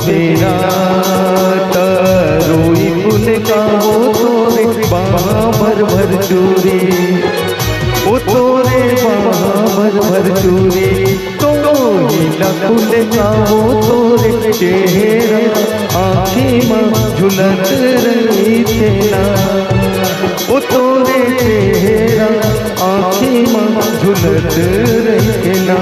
बेरा तरोई फूल का वो तोरे बाहाँ भर भर चूरी, वो तोरे बाहाँ भर भर चूरी। तो नीला फूल का वो तोरे चेहरा आँखें में झुलत रही थे ना, वो तोरे चेहरा आँखें में झुलत रही थे ना।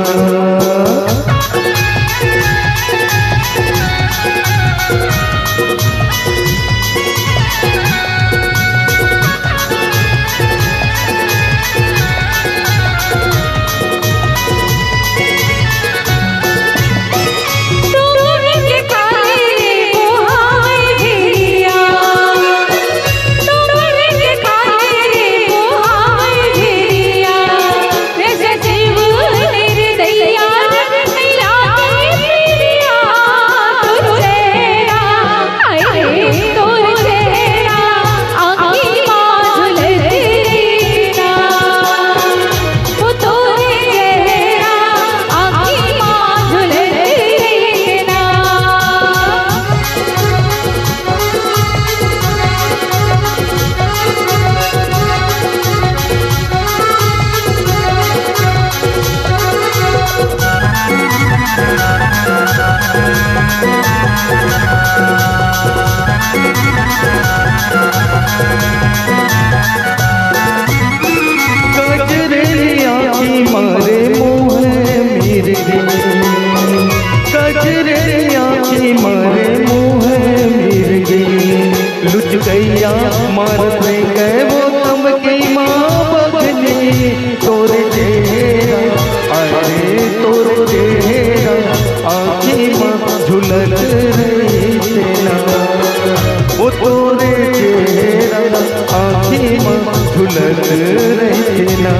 मारत गए वो तम की माँ बगनी, तोरे चेहरा अरे तोरे चेहरा आँखी माँ झुलत रही थे ना, वो तोरे चेहरा आँखी माँ झुलत रही थे ना।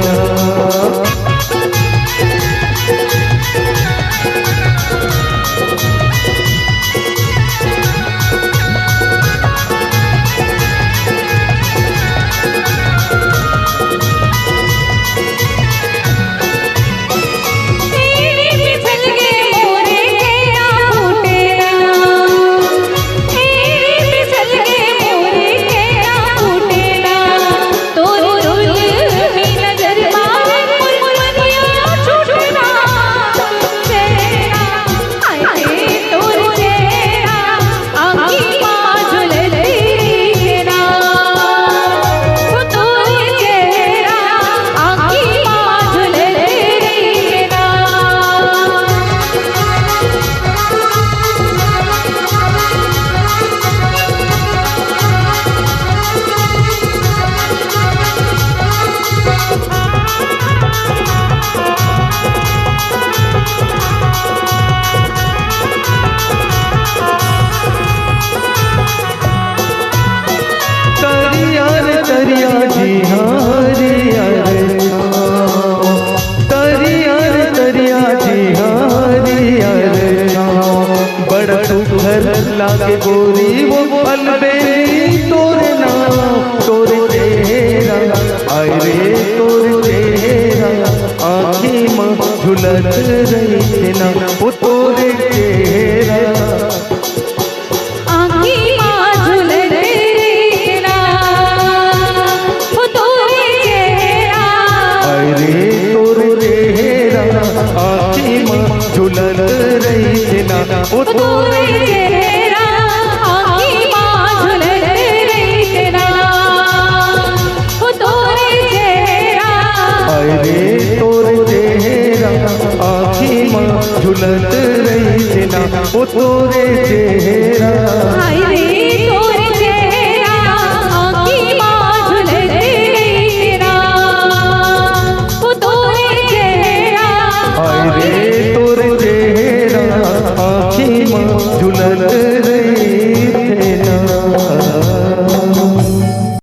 लागे गोरी वो अलबेली तोरे नाम तोरे चेहरा आए रे तोरे चेहरा आँखी में झुलत रही थे ना, वो तोरे चेहरा आँखी में झुलत रही ना, वो तोरे चेहरा आए रे तोरे चेहरा आँखी में झुलत रही थे ना, वो तोरे चेहरा आँखी में झुलत रही ना, वो तोरे चेहरा रही ना वो तोरे चेहरा हाय रे